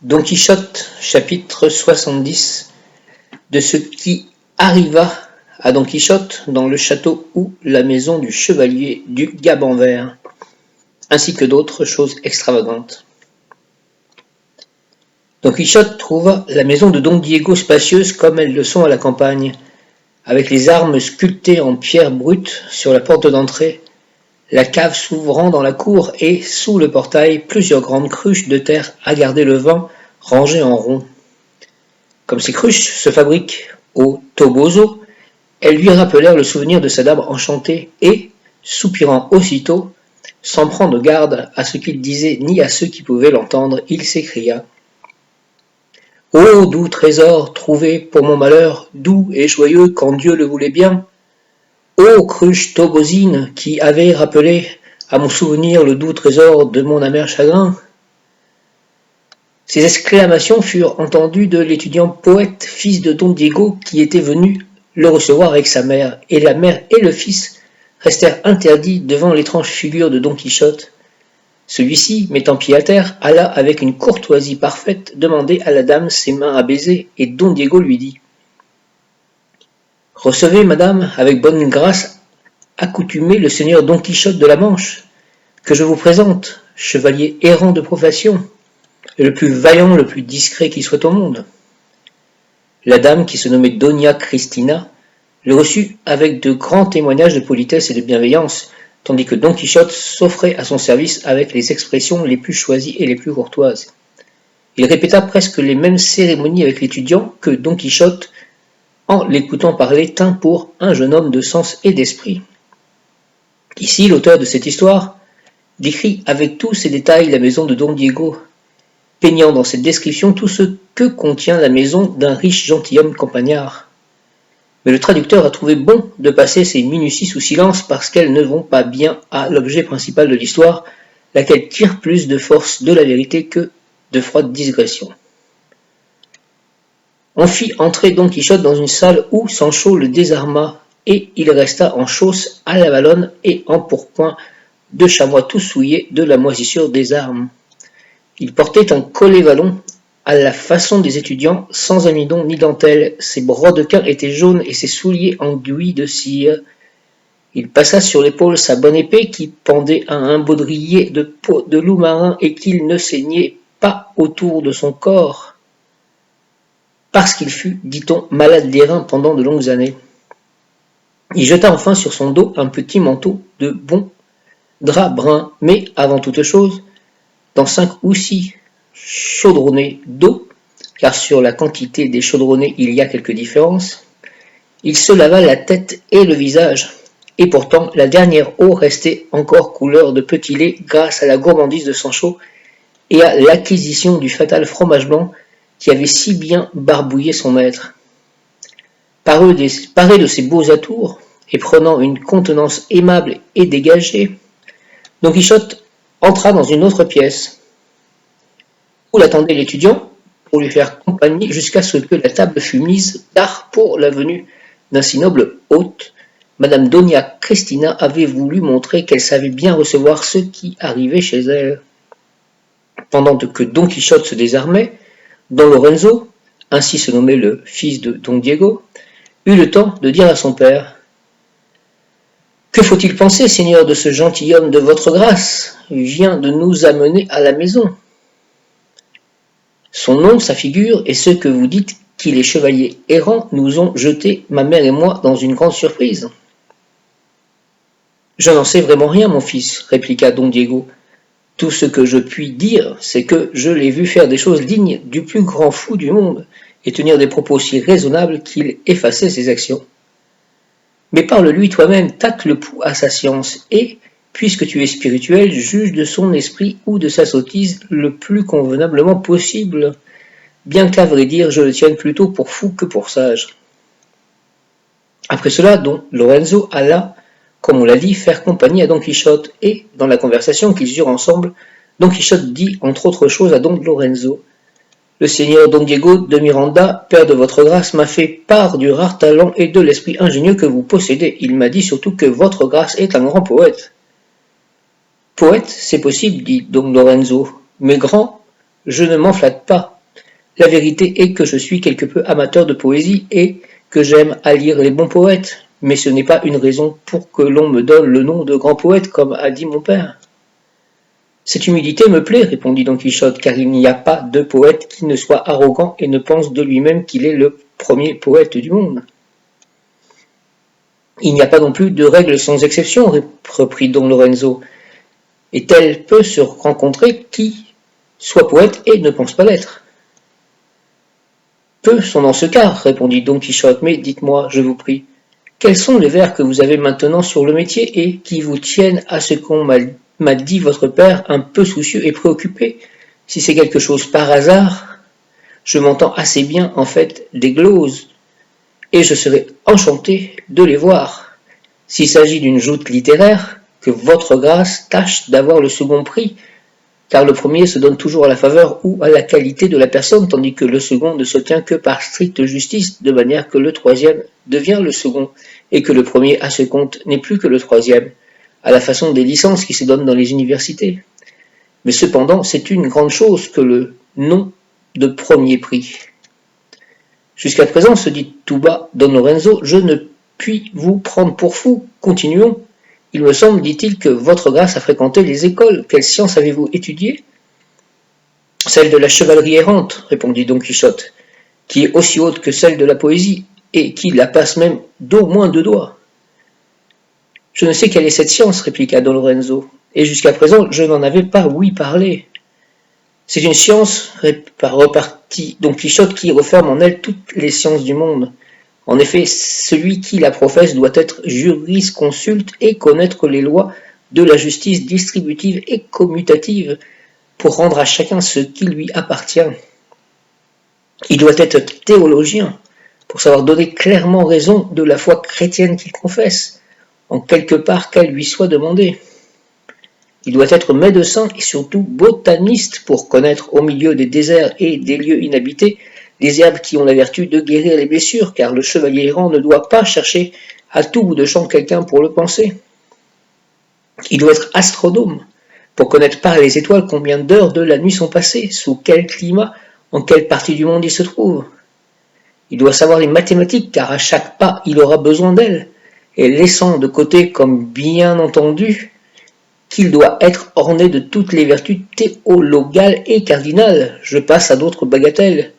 Don Quichotte, chapitre 70, de ce qui arriva à Don Quichotte dans le château ou la maison du chevalier du Gaban Vert, ainsi que d'autres choses extravagantes. Don Quichotte trouva la maison de Don Diego spacieuse comme elles le sont à la campagne, avec les armes sculptées en pierre brute sur la porte d'entrée, la cave s'ouvrant dans la cour et, sous le portail, plusieurs grandes cruches de terre à garder le vent, rangées en rond. Comme ces cruches se fabriquent au Toboso, elles lui rappelèrent le souvenir de sa dame enchantée et, soupirant aussitôt, sans prendre garde à ce qu'il disait ni à ceux qui pouvaient l'entendre, il s'écria « Ô doux trésor trouvé pour mon malheur, doux et joyeux quand Dieu le voulait bien ! Ô cruche tobosine qui avait rappelé à mon souvenir le doux trésor de mon amer chagrin !» Ces exclamations furent entendues de l'étudiant poète, fils de Don Diego, qui était venu le recevoir avec sa mère, et la mère et le fils restèrent interdits devant l'étrange figure de Don Quichotte. Celui-ci, mettant pied à terre, alla avec une courtoisie parfaite demander à la dame ses mains à baiser, et Don Diego lui dit « Recevez, madame, avec bonne grâce accoutumée le seigneur Don Quichotte de la Manche, que je vous présente, chevalier errant de profession, et le plus vaillant, le plus discret qui soit au monde. » La dame, qui se nommait Doña Cristina, le reçut avec de grands témoignages de politesse et de bienveillance, tandis que Don Quichotte s'offrait à son service avec les expressions les plus choisies et les plus courtoises. Il répéta presque les mêmes cérémonies avec l'étudiant que Don Quichotte, en l'écoutant parler, tint pour un jeune homme de sens et d'esprit. Ici, l'auteur de cette histoire décrit avec tous ses détails la maison de Don Diego, peignant dans cette description tout ce que contient la maison d'un riche gentilhomme campagnard. Mais le traducteur a trouvé bon de passer ces minuties sous silence parce qu'elles ne vont pas bien à l'objet principal de l'histoire, laquelle tire plus de force de la vérité que de froide digression. On fit entrer Don Quichotte dans une salle où Sancho le désarma, et il resta en chausse à la valonne et en pourpoint de chamois tout souillés de la moisissure des armes. Il portait un collet vallon à la façon des étudiants, sans amidon ni dentelle. Ses brodequins étaient jaunes et ses souliers enduits de cire. Il passa sur l'épaule sa bonne épée qui pendait à un baudrier de peau de loup marin et qu'il ne saignait pas autour de son corps, parce qu'il fut, dit-on, malade des reins pendant de longues années. Il jeta enfin sur son dos un petit manteau de bon drap brun, mais, avant toute chose, dans 5 ou 6 chaudronnets d'eau, car sur la quantité des chaudronnets il y a quelques différences, il se lava la tête et le visage, et pourtant la dernière eau restait encore couleur de petit lait grâce à la gourmandise de Sancho et à l'acquisition du fatal fromage blanc qui avait si bien barbouillé son maître. Paré de ses beaux atours, et prenant une contenance aimable et dégagée, Don Quichotte entra dans une autre pièce, où l'attendait l'étudiant, pour lui faire compagnie jusqu'à ce que la table fût mise, car pour la venue d'un si noble hôte, Madame Doña Cristina avait voulu montrer qu'elle savait bien recevoir ceux qui arrivaient chez elle. Pendant que Don Quichotte se désarmait, Don Lorenzo, ainsi se nommait le fils de Don Diego, eut le temps de dire à son père « Que faut-il penser, seigneur, de ce gentilhomme de votre grâce? Il vient de nous amener à la maison. Son nom, sa figure, et ce que vous dites qu'il est chevalier errant nous ont jeté, ma mère et moi, dans une grande surprise. » « Je n'en sais vraiment rien, mon fils, répliqua Don Diego. Tout ce que je puis dire, c'est que je l'ai vu faire des choses dignes du plus grand fou du monde, et tenir des propos si raisonnables qu'il effaçait ses actions. Mais parle-lui toi-même, tâte le pouls à sa science, et, puisque tu es spirituel, juge de son esprit ou de sa sottise le plus convenablement possible, bien qu'à vrai dire, je le tienne plutôt pour fou que pour sage. Après cela, Don Lorenzo alla, comme on l'a dit, faire compagnie à Don Quichotte, et, dans la conversation qu'ils eurent ensemble, Don Quichotte dit, entre autres choses, à Don Lorenzo « Le seigneur Don Diego de Miranda, père de votre grâce, m'a fait part du rare talent et de l'esprit ingénieux que vous possédez. Il m'a dit surtout que votre grâce est un grand poète. » « Poète, c'est possible, dit Don Lorenzo, mais grand, je ne m'en flatte pas. La vérité est que je suis quelque peu amateur de poésie et que j'aime à lire les bons poètes, mais ce n'est pas une raison pour que l'on me donne le nom de grand poète, comme a dit mon père. Cette humilité me plaît, répondit Don Quichotte, car il n'y a pas de poète qui ne soit arrogant et ne pense de lui-même qu'il est le premier poète du monde. Il n'y a pas non plus de règle sans exception, reprit Don Lorenzo, et tel peut se rencontrer qui soit poète et ne pense pas l'être. Peu sont dans ce cas, répondit Don Quichotte, mais dites-moi, je vous prie, quels sont les vers que vous avez maintenant sur le métier et qui vous tiennent à ce qu'on m'a dit votre père, un peu soucieux et préoccupé? Si c'est quelque chose par hasard, je m'entends assez bien en fait des gloses, et je serais enchanté de les voir. S'il s'agit d'une joute littéraire, que votre grâce tâche d'avoir le second prix, car le premier se donne toujours à la faveur ou à la qualité de la personne, tandis que le second ne se tient que par stricte justice, de manière que le troisième devient le second, et que le premier à ce compte n'est plus que le troisième, à la façon des licences qui se donnent dans les universités. Mais cependant, c'est une grande chose que le nom de premier prix. Jusqu'à présent, se dit tout bas Don Lorenzo, je ne puis vous prendre pour fou. Continuons. Il me semble, dit-il, que votre grâce a fréquenté les écoles. Quelle science avez-vous étudié? Celle de la chevalerie errante, répondit Don Quichotte, qui est aussi haute que celle de la poésie, et qui la passe même d'au moins 2 doigts. Je ne sais quelle est cette science, répliqua Don Lorenzo, et jusqu'à présent je n'en avais pas ouï parler. C'est une science, repartit Don Quichotte, qui referme en elle toutes les sciences du monde. En effet, celui qui la professe doit être jurisconsulte et connaître les lois de la justice distributive et commutative pour rendre à chacun ce qui lui appartient. Il doit être théologien pour savoir donner clairement raison de la foi chrétienne qu'il confesse, en quelque part qu'elle lui soit demandée. Il doit être médecin et surtout botaniste pour connaître au milieu des déserts et des lieux inhabités les herbes qui ont la vertu de guérir les blessures, car le chevalier errant ne doit pas chercher à tout bout de champ quelqu'un pour le panser. Il doit être astronome pour connaître par les étoiles combien d'heures de la nuit sont passées, sous quel climat, en quelle partie du monde il se trouve. Il doit savoir les mathématiques, car à chaque pas il aura besoin d'elles, et laissant de côté, comme bien entendu, qu'il doit être orné de toutes les vertus théologales et cardinales. Je passe à d'autres bagatelles,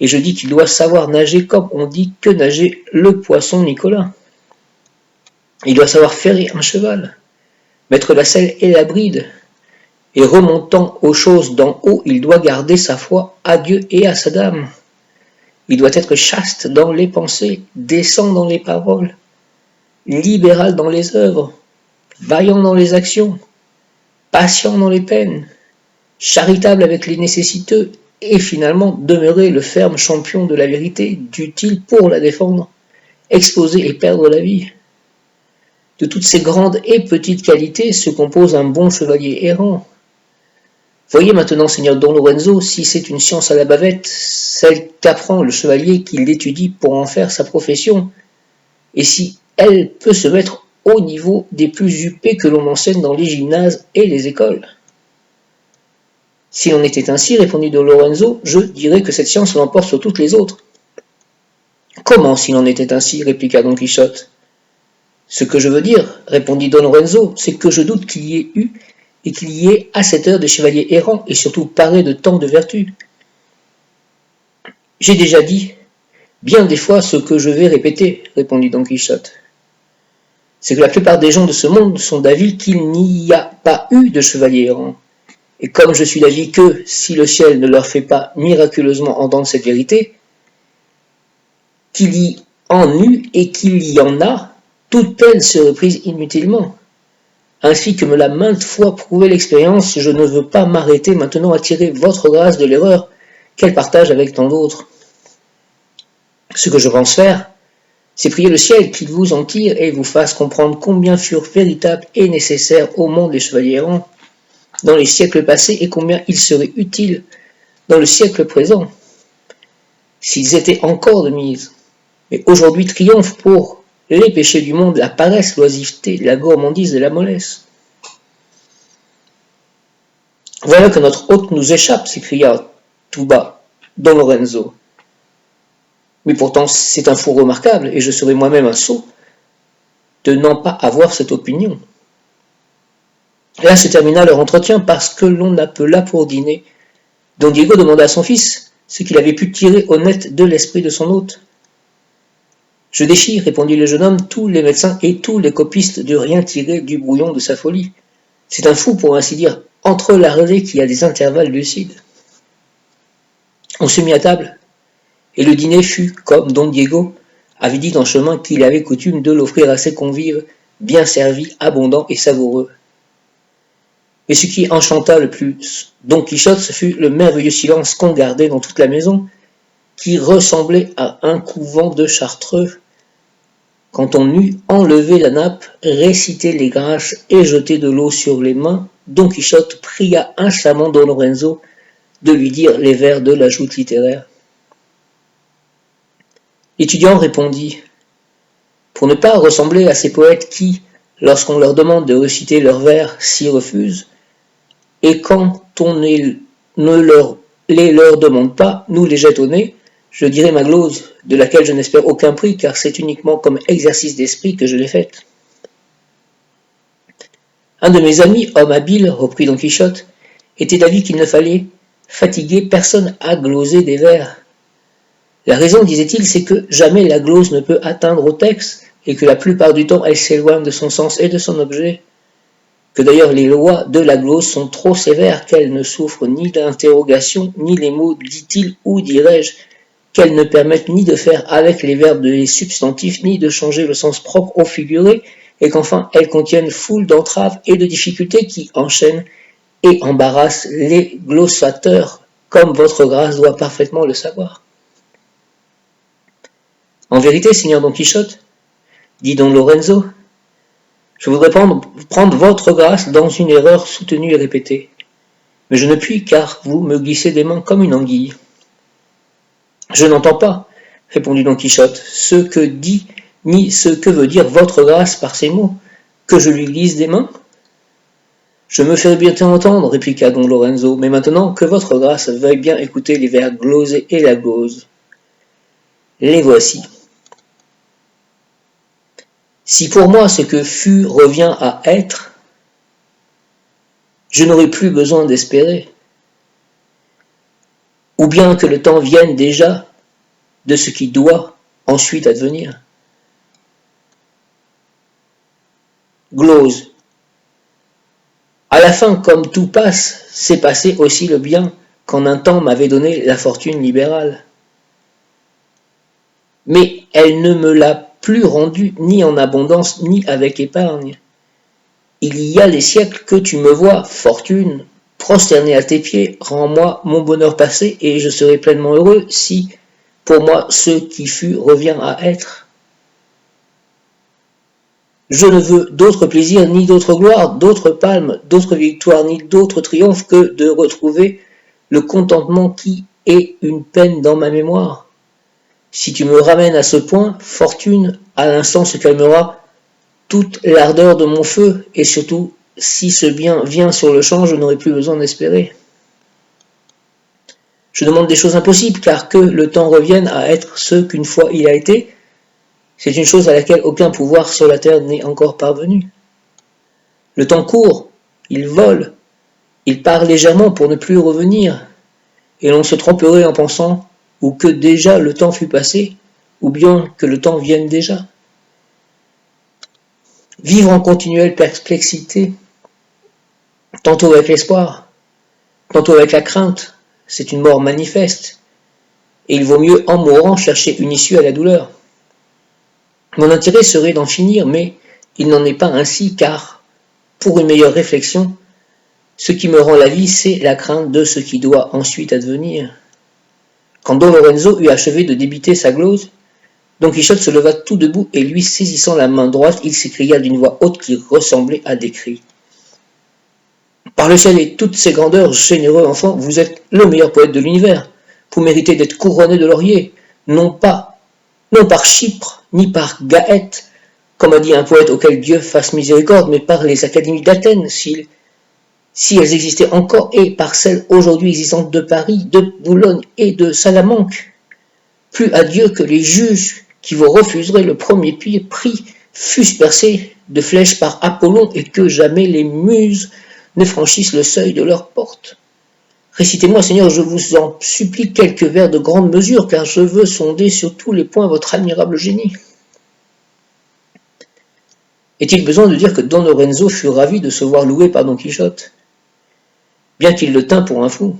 et je dis qu'il doit savoir nager comme on dit que nager le poisson Nicolas. Il doit savoir ferrer un cheval, mettre la selle et la bride, et remontant aux choses d'en haut, il doit garder sa foi à Dieu et à sa dame. Il doit être chaste dans les pensées, décent dans les paroles, libéral dans les œuvres, vaillant dans les actions, patient dans les peines, charitable avec les nécessiteux, et finalement demeurer le ferme champion de la vérité, dût-il pour la défendre, exposer et perdre la vie. De toutes ces grandes et petites qualités se compose un bon chevalier errant. Voyez maintenant, seigneur Don Lorenzo, si c'est une science à la bavette, celle qu'apprend le chevalier qui l'étudie pour en faire sa profession, et si elle peut se mettre au niveau des plus huppés que l'on enseigne dans les gymnases et les écoles. S'il en était ainsi, répondit Don Lorenzo, je dirais que cette science l'emporte sur toutes les autres. Comment s'il en était ainsi, répliqua Don Quichotte. Ce que je veux dire, répondit Don Lorenzo, c'est que je doute qu'il y ait eu et qu'il y ait à cette heure des chevaliers errants et surtout parés de tant de vertus. J'ai déjà dit bien des fois ce que je vais répéter, répondit Don Quichotte. C'est que la plupart des gens de ce monde sont d'avis qu'il n'y a pas eu de chevaliers errants. Et comme je suis d'avis que, si le ciel ne leur fait pas miraculeusement entendre cette vérité, qu'il y en eut et qu'il y en a, toute peine serait prise inutilement. Ainsi que me l'a maintes fois prouvé l'expérience, je ne veux pas m'arrêter maintenant à tirer votre grâce de l'erreur qu'elle partage avec tant d'autres. Ce que je pense faire, c'est prier le ciel qu'il vous en tire et vous fasse comprendre combien furent véritables et nécessaires au monde les chevaliers errants dans les siècles passés et combien ils seraient utiles dans le siècle présent, s'ils étaient encore de mise. Mais aujourd'hui triomphe pour les péchés du monde, la paresse, l'oisiveté, la gourmandise et la mollesse. Voilà que notre hôte nous échappe, s'écria tout bas Don Lorenzo. Mais pourtant c'est un fou remarquable, et je serais moi-même un sot de n'en pas avoir cette opinion. Là se termina leur entretien parce que l'on appela pour dîner. Don Diego demanda à son fils ce qu'il avait pu tirer honnête de l'esprit de son hôte. Je déchire, répondit le jeune homme, tous les médecins et tous les copistes de rien tirer du brouillon de sa folie. C'est un fou, pour ainsi dire, entrelardé qui a des intervalles lucides. On se mit à table, et le dîner fut, comme Don Diego avait dit en chemin qu'il avait coutume de l'offrir à ses convives, bien servi, abondant et savoureux. Mais ce qui enchanta le plus Don Quichotte, ce fut le merveilleux silence qu'on gardait dans toute la maison, qui ressemblait à un couvent de Chartreux. Quand on eut enlevé la nappe, récité les grâces et jeté de l'eau sur les mains, Don Quichotte pria inchamment Don Lorenzo de lui dire les vers de la joute littéraire. L'étudiant répondit « Pour ne pas ressembler à ces poètes qui, lorsqu'on leur demande de réciter leurs vers, s'y refusent, et quand on ne les leur demande pas, nous les jette au nez, je dirai ma glose, de laquelle je n'espère aucun prix, car c'est uniquement comme exercice d'esprit que je l'ai faite. » Un de mes amis, homme habile, reprit Don Quichotte, était d'avis qu'il ne fallait fatiguer personne à gloser des vers. La raison, disait-il, c'est que jamais la glose ne peut atteindre au texte, et que la plupart du temps elle s'éloigne de son sens et de son objet, que d'ailleurs les lois de la glose sont trop sévères, qu'elles ne souffrent ni d'interrogation, ni les mots dit-il ou dirais-je, qu'elles ne permettent ni de faire avec les verbes les substantifs, ni de changer le sens propre au figuré, et qu'enfin elles contiennent foule d'entraves et de difficultés qui enchaînent et embarrassent les glossateurs, comme votre grâce doit parfaitement le savoir. En vérité, Seigneur Don Quichotte, dit Don Lorenzo, je voudrais prendre votre grâce dans une erreur soutenue et répétée. Mais je ne puis, car vous me glissez des mains comme une anguille. Je n'entends pas, répondit Don Quichotte, ce que dit ni ce que veut dire votre grâce par ces mots, que je lui glisse des mains. Je me ferai bien entendre, répliqua Don Lorenzo, mais maintenant que votre grâce veuille bien écouter les vers glosés et la glose. Les voici. Si pour moi ce que fut revient à être, je n'aurai plus besoin d'espérer. Ou bien que le temps vienne déjà de ce qui doit ensuite advenir. Glose. À la fin, comme tout passe, c'est passé aussi le bien qu'en un temps m'avait donné la fortune libérale. Mais elle ne me l'a plus rendu ni en abondance ni avec épargne. Il y a des siècles que tu me vois, fortune, prosterné à tes pieds, rends-moi mon bonheur passé et je serai pleinement heureux si, pour moi, ce qui fut revient à être. Je ne veux d'autre plaisir, ni d'autre gloire, d'autres palmes, d'autres victoires, ni d'autres triomphes que de retrouver le contentement qui est une peine dans ma mémoire. Si tu me ramènes à ce point, fortune, à l'instant se calmera toute l'ardeur de mon feu, et surtout, si ce bien vient sur le champ, je n'aurai plus besoin d'espérer. Je demande des choses impossibles, car que le temps revienne à être ce qu'une fois il a été, c'est une chose à laquelle aucun pouvoir sur la terre n'est encore parvenu. Le temps court, il vole, il part légèrement pour ne plus revenir, et l'on se tromperait en pensant ou que déjà le temps fut passé, ou bien que le temps vienne déjà. Vivre en continuelle perplexité, tantôt avec l'espoir, tantôt avec la crainte, c'est une mort manifeste, et il vaut mieux en mourant chercher une issue à la douleur. Mon intérêt serait d'en finir, mais il n'en est pas ainsi, car, pour une meilleure réflexion, ce qui me rend la vie, c'est la crainte de ce qui doit ensuite advenir. Quand Don Lorenzo eut achevé de débiter sa glose, Don Quichotte se leva tout debout et lui saisissant la main droite, il s'écria d'une voix haute qui ressemblait à des cris. « Par le ciel et toutes ses grandeurs, généreux enfant, vous êtes le meilleur poète de l'univers. Vous méritez d'être couronné de laurier, non par Chypre, ni par Gaète, comme a dit un poète auquel Dieu fasse miséricorde, mais par les académies d'Athènes, s'il si elles existaient encore, et par celles aujourd'hui existantes de Paris, de Boulogne et de Salamanque. Plus à Dieu que les juges qui vous refuseraient le premier prix fussent percés de flèches par Apollon et que jamais les muses ne franchissent le seuil de leur porte. Récitez-moi, Seigneur, je vous en supplie, quelques vers de grande mesure, car je veux sonder sur tous les points votre admirable génie. Est-il besoin de dire que Don Lorenzo fut ravi de se voir loué par Don Quichotte, bien qu'il le tînt pour un fou?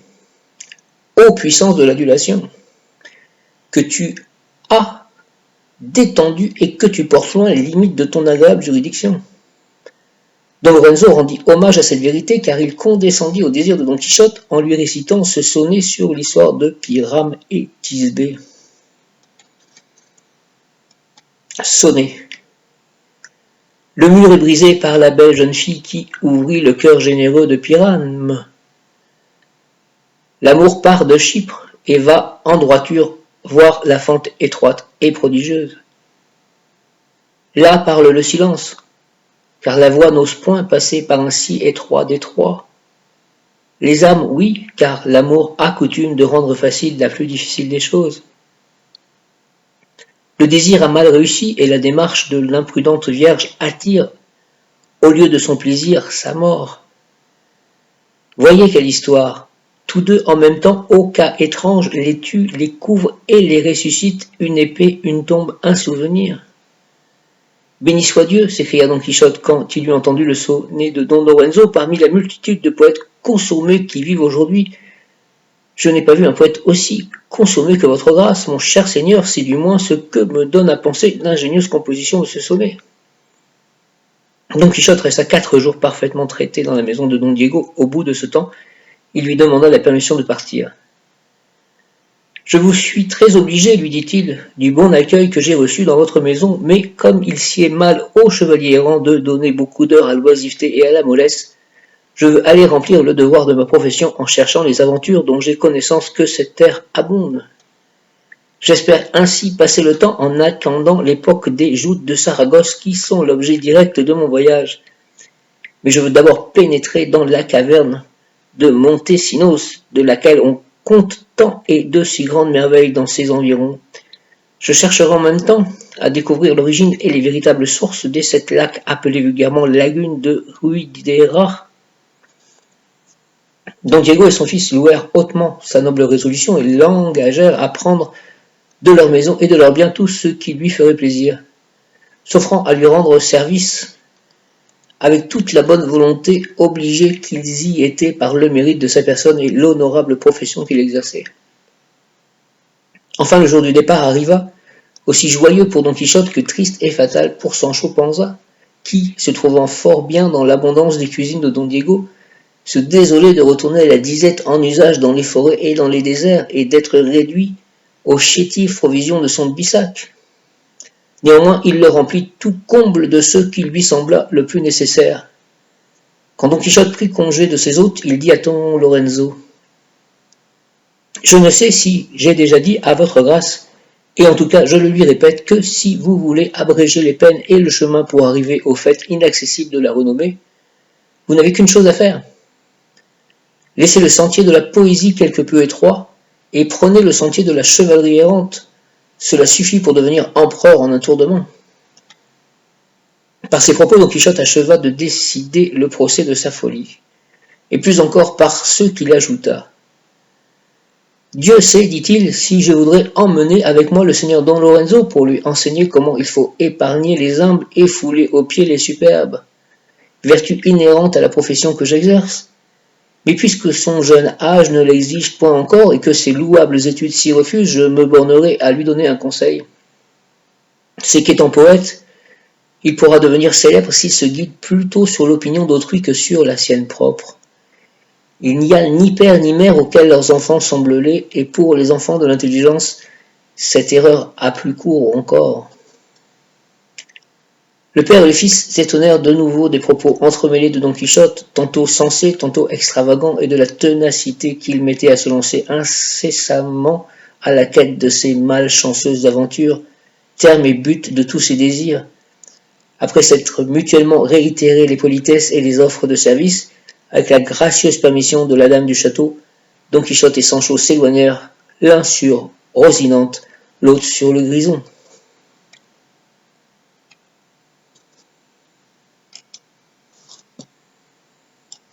Ô puissance de l'adulation, que tu as détendu et que tu portes loin les limites de ton agréable juridiction. Don Lorenzo rendit hommage à cette vérité car il condescendit au désir de Don Quichotte en lui récitant ce sonnet sur l'histoire de Pyrame et Thisbé. Sonnet. Le mur est brisé par la belle jeune fille qui ouvrit le cœur généreux de Pyrame. L'amour part de Chypre et va en droiture voir la fente étroite et prodigieuse. Là parle le silence, car la voix n'ose point passer par un si étroit détroit. Les âmes, oui, car l'amour a coutume de rendre facile la plus difficile des choses. Le désir a mal réussi et la démarche de l'imprudente vierge attire, au lieu de son plaisir, sa mort. Voyez quelle histoire! Tous deux en même temps, au cas étrange, les tuent, les couvrent et les ressuscitent, une épée, une tombe, un souvenir. Béni soit Dieu, s'écria Don Quichotte quand il eut entendu le sonnet de Don Lorenzo parmi la multitude de poètes consommés qui vivent aujourd'hui. Je n'ai pas vu un poète aussi consommé que votre grâce, mon cher Seigneur, c'est du moins ce que me donne à penser l'ingénieuse composition de ce sonnet. Don Quichotte resta 4 jours parfaitement traité dans la maison de Don Diego. Au bout de ce temps, il lui demanda la permission de partir. « Je vous suis très obligé, lui dit-il, du bon accueil que j'ai reçu dans votre maison, mais comme il sied mal au chevalier errant de donner beaucoup d'heures à l'oisiveté et à la mollesse, je veux aller remplir le devoir de ma profession en cherchant les aventures dont j'ai connaissance que cette terre abonde. J'espère ainsi passer le temps en attendant l'époque des joutes de Saragosse qui sont l'objet direct de mon voyage. Mais je veux d'abord pénétrer dans la caverne de Montesinos, de laquelle on compte tant et de si grandes merveilles dans ses environs. Je chercherai en même temps à découvrir l'origine et les véritables sources des 7 lacs appelés vulgairement lagune de Ruidera. » Don Diego et son fils louèrent hautement sa noble résolution et l'engagèrent à prendre de leur maison et de leurs biens tout ce qui lui ferait plaisir, s'offrant à lui rendre service avec toute la bonne volonté, obligés qu'ils y étaient par le mérite de sa personne et l'honorable profession qu'il exerçait. Enfin le jour du départ arriva, aussi joyeux pour Don Quichotte que triste et fatal pour Sancho Panza, qui, se trouvant fort bien dans l'abondance des cuisines de Don Diego, se désolait de retourner à la disette en usage dans les forêts et dans les déserts et d'être réduit aux chétives provisions de son bissac. Néanmoins, il le remplit tout comble de ce qui lui sembla le plus nécessaire. Quand Don Quichotte prit congé de ses hôtes, il dit à Don Lorenzo : « Je ne sais si j'ai déjà dit à votre grâce, et en tout cas je le lui répète, que si vous voulez abréger les peines et le chemin pour arriver au fait inaccessible de la renommée, vous n'avez qu'une chose à faire. Laissez le sentier de la poésie quelque peu étroit, et prenez le sentier de la chevalerie errante. Cela suffit pour devenir empereur en un tour de main. » Par ces propos, Don Quichotte acheva de décider le procès de sa folie, et plus encore par ceux qu'il ajouta. « Dieu sait, dit-il, si je voudrais emmener avec moi le seigneur Don Lorenzo pour lui enseigner comment il faut épargner les humbles et fouler aux pieds les superbes, vertu inhérente à la profession que j'exerce. Mais puisque son jeune âge ne l'exige point encore et que ses louables études s'y refusent, je me bornerai à lui donner un conseil. C'est qu'étant poète, il pourra devenir célèbre s'il se guide plutôt sur l'opinion d'autrui que sur la sienne propre. Il n'y a ni père ni mère auxquels leurs enfants semblent laids, et pour les enfants de l'intelligence, cette erreur a plus court encore. » Le père et le fils s'étonnèrent de nouveau des propos entremêlés de Don Quichotte, tantôt sensés, tantôt extravagants, et de la ténacité qu'il mettait à se lancer incessamment à la quête de ces malchanceuses aventures, terme et but de tous ses désirs. Après s'être mutuellement réitéré les politesses et les offres de service, Avec la gracieuse permission de la dame du château, Don Quichotte et Sancho s'éloignèrent, l'un sur Rocinante, l'autre sur le grison.